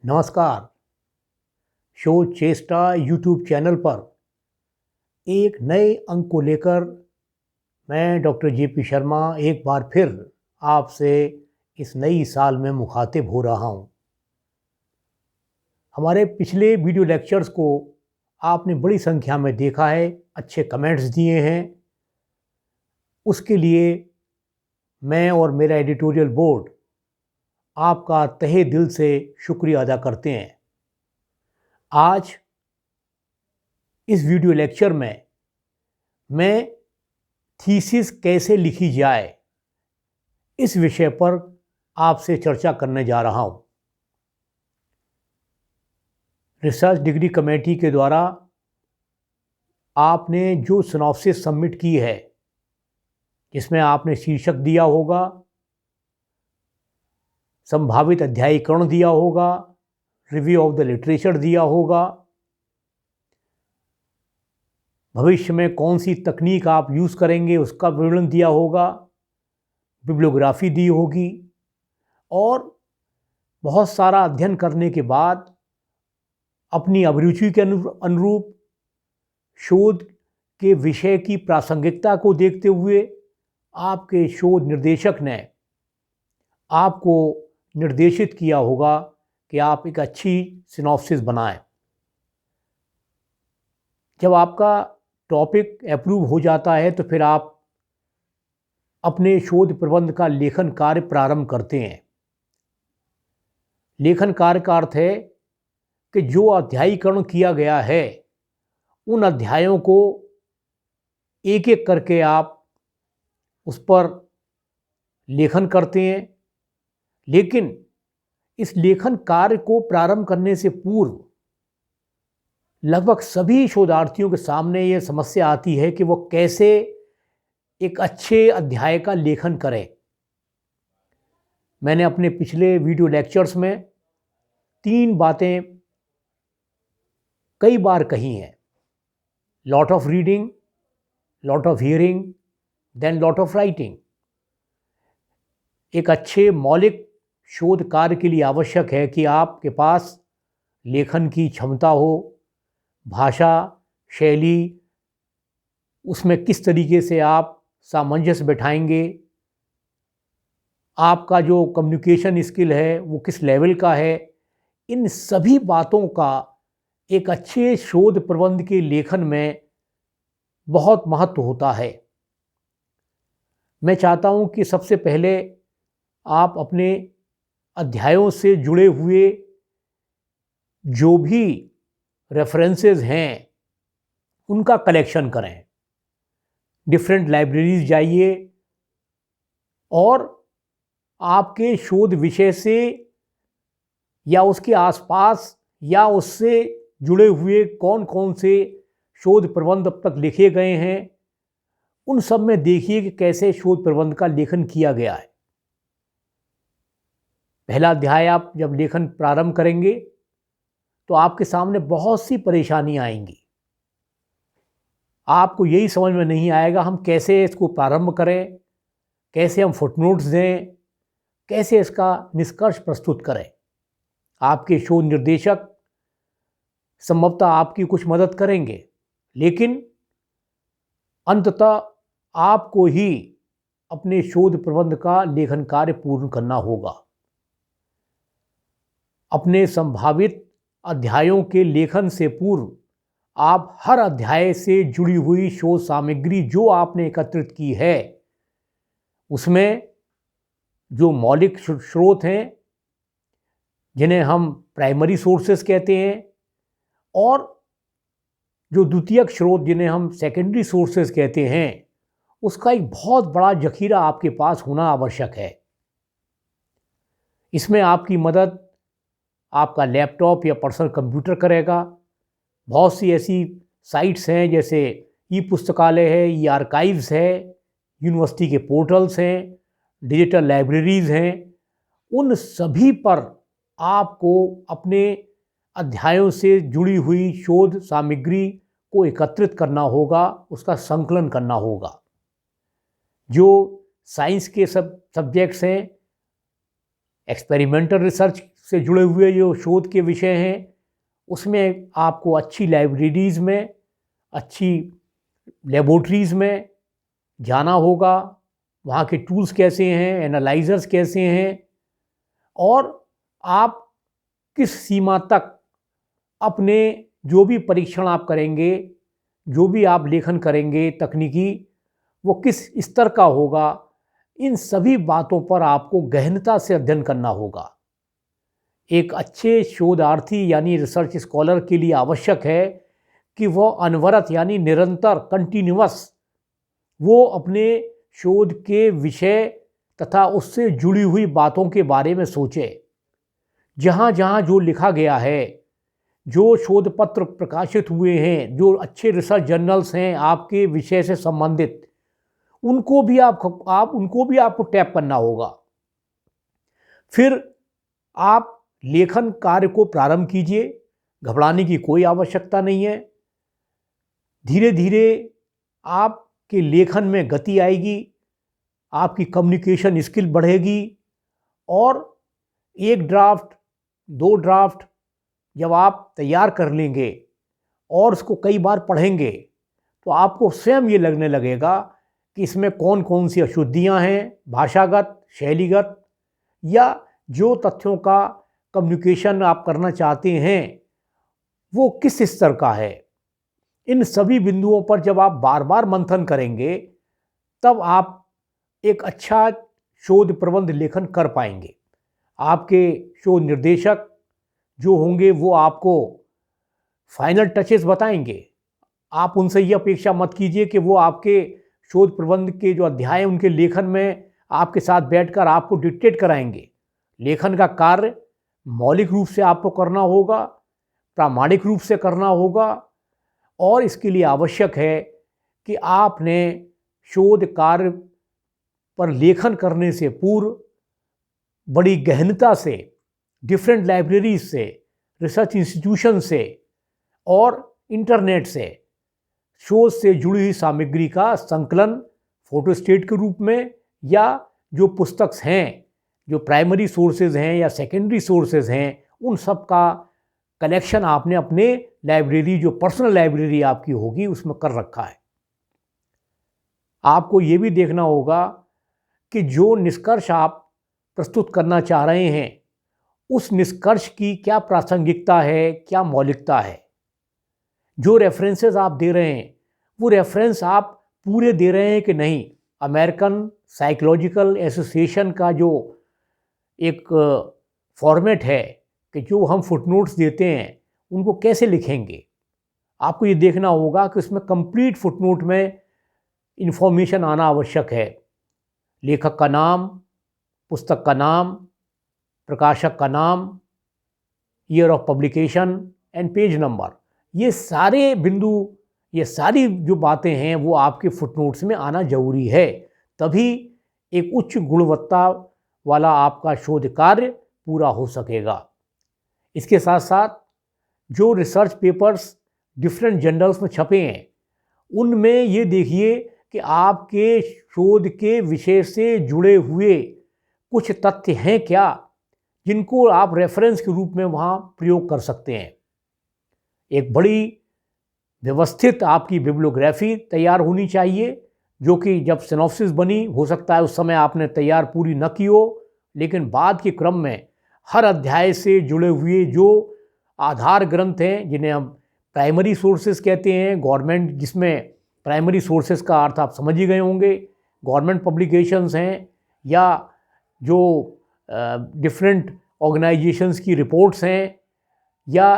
नमस्कार। शोध चेष्टा यूट्यूब चैनल पर एक नए अंक को लेकर मैं डॉक्टर जेपी शर्मा एक बार फिर आपसे इस नई साल में मुखातिब हो रहा हूं। हमारे पिछले वीडियो लेक्चर्स को आपने बड़ी संख्या में देखा है, अच्छे कमेंट्स दिए हैं। उसके लिए मैं और मेरा एडिटोरियल बोर्ड आपका तहे दिल से शुक्रिया अदा करते हैं। आज इस वीडियो लेक्चर में मैं थीसिस कैसे लिखी जाए इस विषय पर आपसे चर्चा करने जा रहा हूं। रिसर्च डिग्री कमेटी के द्वारा आपने जो सिनॉप्सिस सबमिट की है, जिसमें आपने शीर्षक दिया होगा, संभावित अध्यायीकरण दिया होगा, रिव्यू ऑफ द लिटरेचर दिया होगा, भविष्य में कौन सी तकनीक आप यूज़ करेंगे उसका विवरण दिया होगा, बिब्लियोग्राफी दी होगी और बहुत सारा अध्ययन करने के बाद अपनी अभिरुचि के अनुरूप शोध के विषय की प्रासंगिकता को देखते हुए आपके शोध निर्देशक ने आपको निर्देशित किया होगा कि आप एक अच्छी सिनॉप्सिस बनाएं। जब आपका टॉपिक अप्रूव हो जाता है तो फिर आप अपने शोध प्रबंध का लेखन कार्य प्रारंभ करते हैं। लेखन कार्य का अर्थ है कि जो अध्यायीकरण किया गया है उन अध्यायों को एक एक करके आप उस पर लेखन करते हैं। लेकिन इस लेखन कार्य को प्रारंभ करने से पूर्व लगभग सभी शोधार्थियों के सामने ये समस्या आती है कि वो कैसे एक अच्छे अध्याय का लेखन करें। मैंने अपने पिछले वीडियो लेक्चर्स में 3 बातें कई बार कही हैं: lot of reading, lot of hearing, then lot of writing. एक अच्छे मौलिक शोध कार्य के लिए आवश्यक है कि आपके पास लेखन की क्षमता हो, भाषा शैली, उसमें किस तरीके से आप सामंजस्य बैठाएंगे, आपका जो कम्युनिकेशन स्किल है वो किस लेवल का है। इन सभी बातों का एक अच्छे शोध प्रबंध के लेखन में बहुत महत्व होता है। मैं चाहता हूं कि सबसे पहले आप अपने अध्यायों से जुड़े हुए जो भी रेफरेंसेस हैं उनका कलेक्शन करें। डिफरेंट लाइब्रेरीज जाइए और आपके शोध विषय से या उसके आसपास या उससे जुड़े हुए कौन कौन से शोध प्रबंध अब तक लिखे गए हैं उन सब में देखिए कि कैसे शोध प्रबंध का लेखन किया गया है। पहला अध्याय आप जब लेखन प्रारंभ करेंगे तो आपके सामने बहुत सी परेशानियां आएंगी। आपको यही समझ में नहीं आएगा हम कैसे इसको प्रारंभ करें, कैसे हम फुटनोट्स दें, कैसे इसका निष्कर्ष प्रस्तुत करें। आपके शोध निर्देशक संभवतः आपकी कुछ मदद करेंगे, लेकिन अंततः आपको ही अपने शोध प्रबंध का लेखन कार्य पूर्ण करना होगा। अपने संभावित अध्यायों के लेखन से पूर्व आप हर अध्याय से जुड़ी हुई शोध सामग्री जो आपने एकत्रित की है उसमें जो मौलिक स्रोत हैं जिन्हें हम प्राइमरी सोर्सेस कहते हैं और जो द्वितीयक स्रोत जिन्हें हम सेकेंडरी सोर्सेस कहते हैं, उसका एक बहुत बड़ा जखीरा आपके पास होना आवश्यक है। इसमें आपकी मदद आपका लैपटॉप या पर्सनल कंप्यूटर करेगा। बहुत सी ऐसी साइट्स हैं जैसे ई पुस्तकालय है, ई आर्काइव्स है, यूनिवर्सिटी के पोर्टल्स हैं, डिजिटल लाइब्रेरीज़ हैं। उन सभी पर आपको अपने अध्यायों से जुड़ी हुई शोध सामग्री को एकत्रित करना होगा, उसका संकलन करना होगा। जो साइंस के सब्जेक्ट्स हैं एक्सपेरिमेंटल रिसर्च से जुड़े हुए जो शोध के विषय हैं उसमें आपको अच्छी लाइब्रेरीज़ में, अच्छी लेबोरेटरीज़ में जाना होगा, वहाँ के टूल्स कैसे हैं, एनालाइजर्स कैसे हैं, और आप किस सीमा तक अपने जो भी परीक्षण आप करेंगे, जो भी आप लेखन करेंगे तकनीकी, वो किस स्तर का होगा, इन सभी बातों पर आपको गहनता से अध्ययन करना होगा। एक अच्छे शोधार्थी यानी रिसर्च स्कॉलर के लिए आवश्यक है कि वह अनवरत यानी निरंतर कंटिन्यूअस वो अपने शोध के विषय तथा उससे जुड़ी हुई बातों के बारे में सोचे। जहाँ जहाँ जो लिखा गया है, जो शोध पत्र प्रकाशित हुए हैं, जो अच्छे रिसर्च जर्नल्स हैं आपके विषय से संबंधित, उनको भी आपको टैप करना होगा। फिर आप लेखन कार्य को प्रारंभ कीजिए, घबराने की कोई आवश्यकता नहीं है। धीरे धीरे आपके लेखन में गति आएगी, आपकी कम्युनिकेशन स्किल बढ़ेगी, और एक ड्राफ्ट, 2 ड्राफ्ट जब आप तैयार कर लेंगे और उसको कई बार पढ़ेंगे तो आपको स्वयं ये लगने लगेगा कि इसमें कौन कौन सी अशुद्धियाँ हैं, भाषागत, शैलीगत, या जो तथ्यों का कम्युनिकेशन आप करना चाहते हैं वो किस स्तर का है। इन सभी बिंदुओं पर जब आप बार बार मंथन करेंगे तब आप एक अच्छा शोध प्रबंध लेखन कर पाएंगे। आपके शोध निर्देशक जो होंगे वो आपको फाइनल टचेस बताएंगे। आप उनसे ये अपेक्षा मत कीजिए कि वो आपके शोध प्रबंध के जो अध्याय हैं उनके लेखन में आपके साथ बैठकर आपको डिक्टेट कराएंगे। लेखन का कार्य मौलिक रूप से आपको करना होगा, प्रामाणिक रूप से करना होगा, और इसके लिए आवश्यक है कि आपने शोध कार्य पर लेखन करने से पूर्व बड़ी गहनता से डिफरेंट लाइब्रेरीज से, रिसर्च इंस्टीट्यूशन से और इंटरनेट से शोध से जुड़ी हुई सामग्री का संकलन फोटोस्टेट के रूप में, या जो पुस्तक हैं, जो प्राइमरी सोर्सेज हैं या सेकेंडरी सोर्सेज हैं, उन सब का कलेक्शन आपने अपने लाइब्रेरी, जो पर्सनल लाइब्रेरी आपकी होगी, उसमें कर रखा है। आपको ये भी देखना होगा कि जो निष्कर्ष आप प्रस्तुत करना चाह रहे हैं उस निष्कर्ष की क्या प्रासंगिकता है, क्या मौलिकता है। जो रेफरेंसेस आप दे रहे हैं वो रेफरेंस आप पूरे दे रहे हैं कि नहीं। अमेरिकन साइकोलॉजिकल एसोसिएशन का जो एक फॉर्मेट है कि जो हम फुटनोट्स देते हैं उनको कैसे लिखेंगे, आपको ये देखना होगा कि उसमें कंप्लीट फुटनोट में इंफॉर्मेशन आना आवश्यक है। लेखक का नाम, पुस्तक का नाम, प्रकाशक का नाम, year of publication and page number, ये सारे बिंदु, ये सारी जो बातें हैं वो आपके फुटनोट्स में आना जरूरी है। तभी एक उच्च गुणवत्ता वाला आपका शोध कार्य पूरा हो सकेगा। इसके साथ साथ जो रिसर्च पेपर्स डिफरेंट जर्नल्स में छपे हैं उनमें ये देखिए कि आपके शोध के विषय से जुड़े हुए कुछ तथ्य हैं क्या, जिनको आप रेफरेंस के रूप में वहाँ प्रयोग कर सकते हैं। एक बड़ी व्यवस्थित आपकी बिब्लियोग्राफी तैयार होनी चाहिए, जो कि जब सिनॉप्सिस बनी, हो सकता है उस समय आपने तैयार पूरी न की हो, लेकिन बाद के क्रम में हर अध्याय से जुड़े हुए जो आधार ग्रंथ हैं, जिन्हें हम प्राइमरी सोर्सेज कहते हैं, गवर्नमेंट, जिसमें प्राइमरी सोर्सेज का अर्थ आप समझ ही गए होंगे, गवर्नमेंट पब्लिकेशंस हैं, या जो डिफरेंट ऑर्गेनाइजेशंस की रिपोर्ट्स हैं, या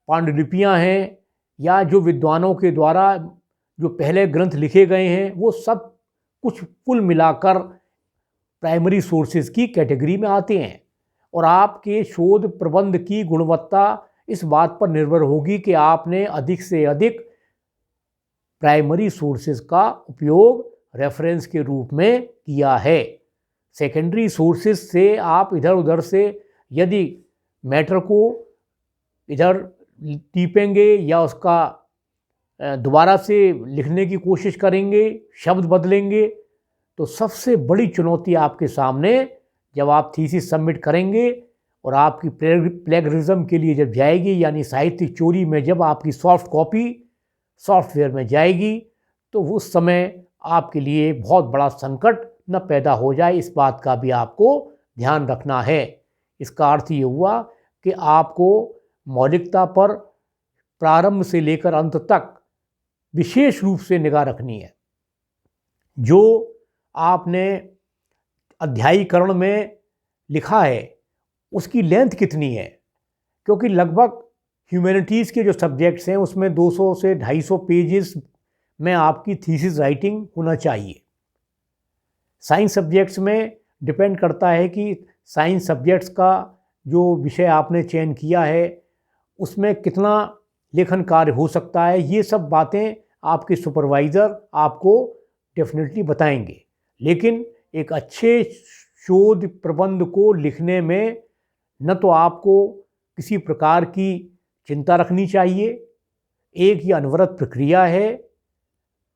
पांडुलिपियाँ हैं, या जो विद्वानों के द्वारा जो पहले ग्रंथ लिखे गए हैं, वो सब कुछ कुल मिलाकर प्राइमरी सोर्सेज की कैटेगरी में आते हैं। और आपके शोध प्रबंध की गुणवत्ता इस बात पर निर्भर होगी कि आपने अधिक से अधिक प्राइमरी सोर्सेज का उपयोग रेफरेंस के रूप में किया है। सेकेंडरी सोर्सेज से आप इधर उधर से यदि मैटर को इधर टीपेंगे या उसका दोबारा से लिखने की कोशिश करेंगे, शब्द बदलेंगे, तो सबसे बड़ी चुनौती आपके सामने जब आप थीसिस सबमिट करेंगे और आपकी प्लेगरिज्म के लिए जब जाएगी, यानी साहित्यिक चोरी में जब आपकी सॉफ्ट कॉपी सॉफ्टवेयर में जाएगी, तो उस समय आपके लिए बहुत बड़ा संकट न पैदा हो जाए, इस बात का भी आपको ध्यान रखना है। इसका अर्थ ये हुआ कि आपको मौलिकता पर प्रारंभ से लेकर अंत तक विशेष रूप से निगाह रखनी है। जो आपने अध्यायीकरण में लिखा है उसकी लेंथ कितनी है, क्योंकि लगभग ह्यूमैनिटीज़ के जो सब्जेक्ट्स हैं उसमें 200 से 250 पेजेस में आपकी थीसिस राइटिंग होना चाहिए। साइंस सब्जेक्ट्स में डिपेंड करता है कि साइंस सब्जेक्ट्स का जो विषय आपने चयन किया है उसमें कितना लेखन कार्य हो सकता है। ये सब बातें आपके सुपरवाइज़र आपको डेफिनेटली बताएंगे। लेकिन एक अच्छे शोध प्रबंध को लिखने में न तो आपको किसी प्रकार की चिंता रखनी चाहिए, एक ये अनवरत प्रक्रिया है।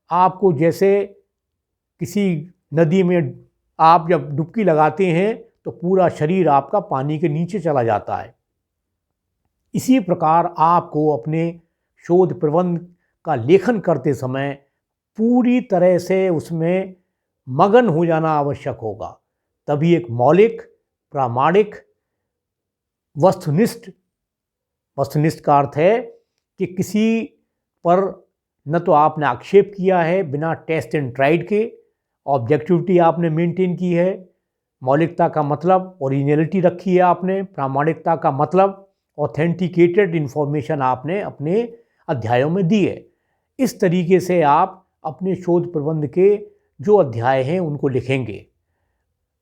आपको जैसे किसी नदी में आप जब डुबकी लगाते हैं तो पूरा शरीर आपका पानी के नीचे चला जाता है। इसी प्रकार आपको अपने शोध प्रबंध का लेखन करते समय पूरी तरह से उसमें मगन हो जाना आवश्यक होगा, तभी एक मौलिक, प्रामाणिक, वस्तुनिष्ठ का अर्थ है कि किसी पर न तो आपने आक्षेप किया है बिना टेस्ट एंड ट्राइड के, ऑब्जेक्टिविटी आपने मेंटेन की है, मौलिकता का मतलब ओरिजिनलिटी रखी है आपने, प्रामाणिकता का मतलब ऑथेंटिकेटेड इन्फॉर्मेशन आपने अपने अध्यायों में दी है। इस तरीके से आप अपने शोध प्रबंध के जो अध्याय हैं उनको लिखेंगे।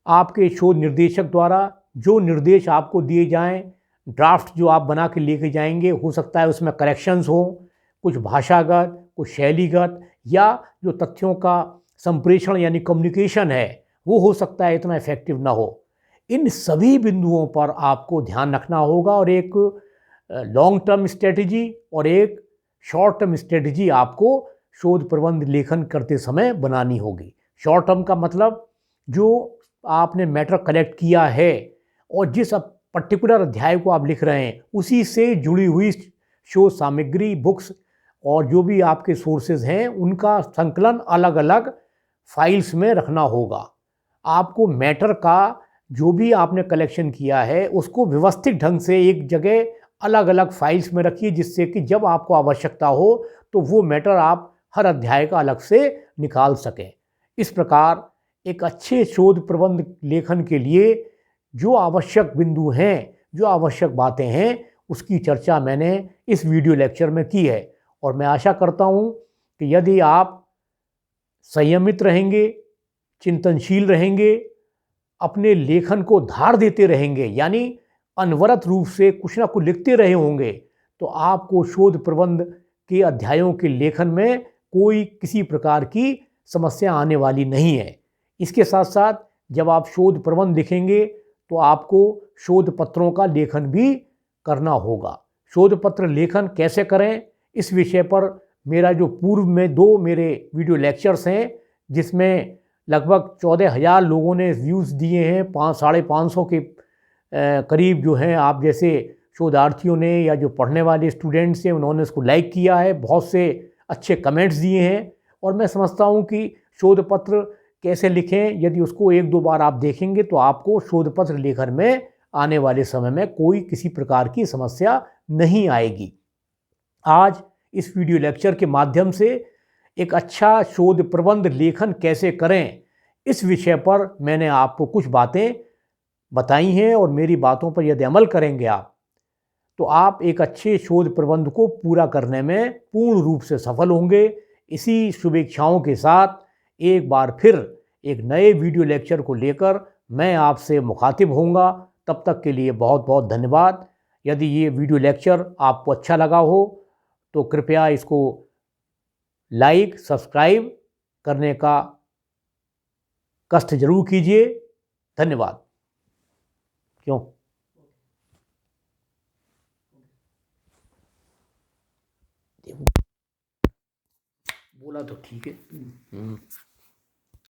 आपके शोध निर्देशक द्वारा जो निर्देश आपको दिए जाएं, ड्राफ्ट जो आप बना के लेके जाएंगे, हो सकता है उसमें करेक्शंस हो, कुछ भाषागत, कुछ शैलीगत, या जो तथ्यों का संप्रेषण यानी कम्युनिकेशन है वो हो सकता है इतना इफेक्टिव ना हो। इन सभी बिंदुओं पर आपको ध्यान रखना होगा और एक लॉन्ग टर्म स्ट्रेटजी और एक शॉर्ट टर्म स्ट्रेटजी आपको शोध प्रबंध लेखन करते समय बनानी होगी। शॉर्ट टर्म का मतलब जो आपने मैटर कलेक्ट किया है और जिस पर्टिकुलर अध्याय को आप लिख रहे हैं उसी से जुड़ी हुई शोध सामग्री, बुक्स और जो भी आपके सोर्सेज हैं उनका संकलन अलग अलग फाइल्स में रखना होगा। आपको मैटर का जो भी आपने कलेक्शन किया है उसको व्यवस्थित ढंग से एक जगह अलग अलग फाइल्स में रखिए, जिससे कि जब आपको आवश्यकता हो तो वो मैटर आप हर अध्याय का अलग से निकाल सकें। इस प्रकार एक अच्छे शोध प्रबंध लेखन के लिए जो आवश्यक बिंदु हैं, जो आवश्यक बातें हैं, उसकी चर्चा मैंने इस वीडियो लेक्चर में की है। और मैं आशा करता हूँ कि यदि आप संयमित रहेंगे, चिंतनशील रहेंगे, अपने लेखन को धार देते रहेंगे, यानी अनवरत रूप से कुछ ना कुछ लिखते रहे होंगे, तो आपको शोध प्रबंध के अध्यायों के लेखन में कोई किसी प्रकार की समस्या आने वाली नहीं है। इसके साथ साथ जब आप शोध प्रबंध लिखेंगे तो आपको शोध पत्रों का लेखन भी करना होगा। शोध पत्र लेखन कैसे करें, इस विषय पर मेरा जो पूर्व में 2 मेरे वीडियो लेक्चर्स हैं, जिसमें लगभग 14,000 लोगों ने व्यूज़ दिए हैं, 500-550 के करीब जो हैं आप जैसे शोधार्थियों ने या जो पढ़ने वाले स्टूडेंट्स हैं उन्होंने इसको लाइक किया है, बहुत से अच्छे कमेंट्स दिए हैं। और मैं समझता हूँ कि शोध पत्र कैसे लिखें, यदि उसको 1-2 बार आप देखेंगे तो आपको शोध पत्र लेखन में आने वाले समय में कोई किसी प्रकार की समस्या नहीं आएगी। आज इस वीडियो लेक्चर के माध्यम से एक अच्छा शोध प्रबंध लेखन कैसे करें, इस विषय पर मैंने आपको कुछ बातें बताई हैं और मेरी बातों पर यदि अमल करेंगे आप, तो आप एक अच्छे शोध प्रबंध को पूरा करने में पूर्ण रूप से सफल होंगे। इसी शुभेच्छाओं के साथ एक बार फिर एक नए वीडियो लेक्चर को लेकर मैं आपसे मुखातिब होऊंगा। तब तक के लिए बहुत बहुत धन्यवाद। यदि ये वीडियो लेक्चर आपको अच्छा लगा हो तो कृपया इसको लाइक, सब्सक्राइब करने का कष्ट जरूर कीजिए। धन्यवाद। क्यों बोला तो ठीक है।